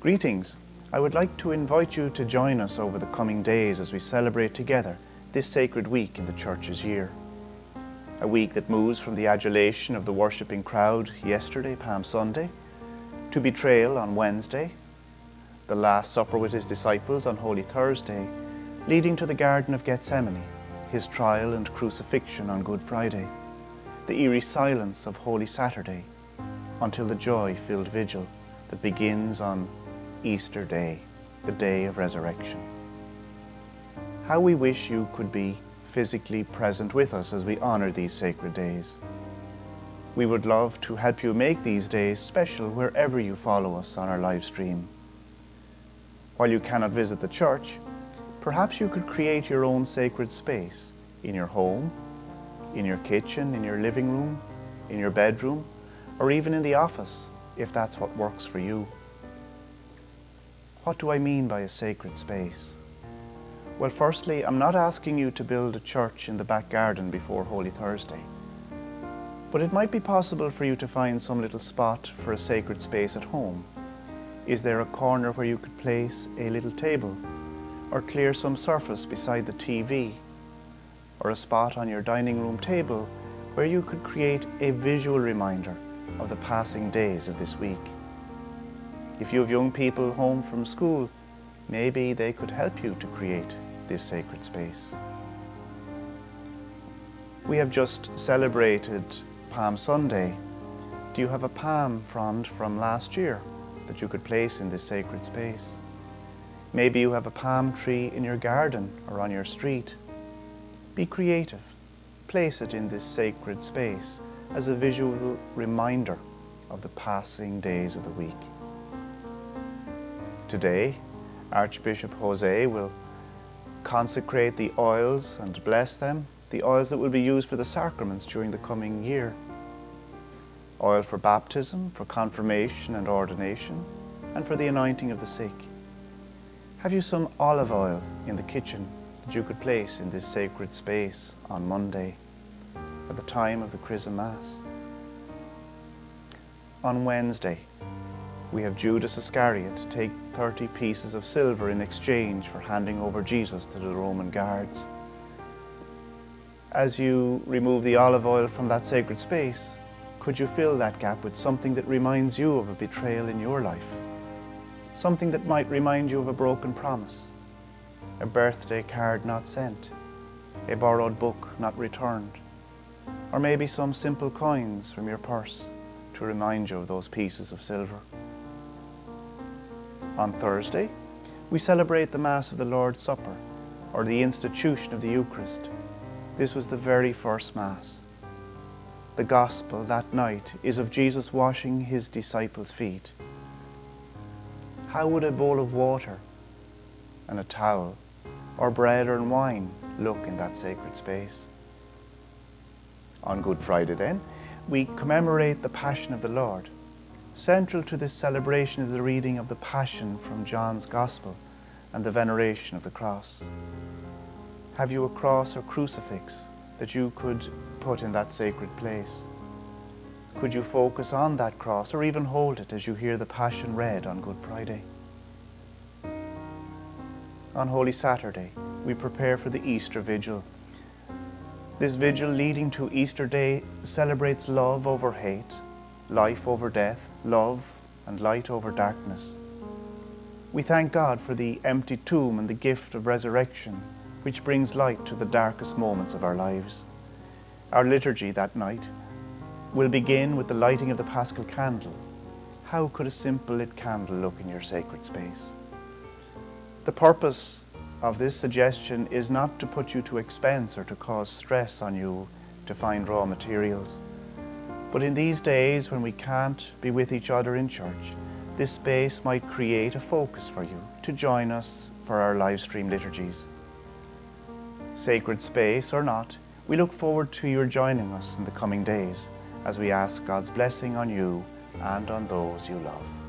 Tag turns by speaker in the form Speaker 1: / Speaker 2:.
Speaker 1: Greetings. I would like to invite you to join us over the coming days as we celebrate together this sacred week in the Church's year. A week that moves from the adulation of the worshipping crowd yesterday, Palm Sunday, to betrayal on Wednesday, the Last Supper with his disciples on Holy Thursday, leading to the Garden of Gethsemane, his trial and crucifixion on Good Friday, the eerie silence of Holy Saturday, until the joy-filled vigil that begins on Easter Day, the day of resurrection. How we wish you could be physically present with us as we honor these sacred days. We would love to help you make these days special wherever you follow us on our live stream. While you cannot visit the church, perhaps you could create your own sacred space in your home, in your kitchen, in your living room, in your bedroom, or even in the office, if that's what works for you. What do I mean by a sacred space? Well, firstly, I'm not asking you to build a church in the back garden before Holy Thursday. But it might be possible for you to find some little spot for a sacred space at home. Is there a corner where you could place a little table, or clear some surface beside the TV, or a spot on your dining room table where you could create a visual reminder of the passing days of this week? If you have young people home from school, maybe they could help you to create this sacred space. We have just celebrated Palm Sunday. Do you have a palm frond from last year that you could place in this sacred space? Maybe you have a palm tree in your garden or on your street. Be creative. Place it in this sacred space as a visual reminder of the passing days of the week. Today, Archbishop Jose will consecrate the oils and bless them, the oils that will be used for the sacraments during the coming year. Oil for baptism, for confirmation and ordination, and for the anointing of the sick. Have you some olive oil in the kitchen that you could place in this sacred space on Monday at the time of the Chrism Mass? On Wednesday, we have Judas Iscariot take 30 pieces of silver in exchange for handing over Jesus to the Roman guards. As you remove the olive oil from that sacred space, could you fill that gap with something that reminds you of a betrayal in your life? Something that might remind you of a broken promise, a birthday card not sent, a borrowed book not returned, or maybe some simple coins from your purse to remind you of those pieces of silver. On Thursday, we celebrate the Mass of the Lord's Supper, or the institution of the Eucharist. This was the very first Mass. The Gospel that night is of Jesus washing his disciples' feet. How would a bowl of water and a towel, or bread and wine, look in that sacred space? On Good Friday then, we commemorate the Passion of the Lord. Central to this celebration is the reading of the Passion from John's Gospel and the veneration of the cross. Have you a cross or crucifix that you could put in that sacred place? Could you focus on that cross or even hold it as you hear the Passion read on Good Friday? On Holy Saturday, we prepare for the Easter Vigil. This vigil leading to Easter Day celebrates love over hate, life over death, love and light over darkness. We thank God for the empty tomb and the gift of resurrection, which brings light to the darkest moments of our lives. Our liturgy that night will begin with the lighting of the Paschal candle. How could a simple lit candle look in your sacred space? The purpose of this suggestion is not to put you to expense or to cause stress on you to find raw materials. But in these days when we can't be with each other in church, this space might create a focus for you to join us for our live stream liturgies. Sacred space or not, we look forward to your joining us in the coming days as we ask God's blessing on you and on those you love.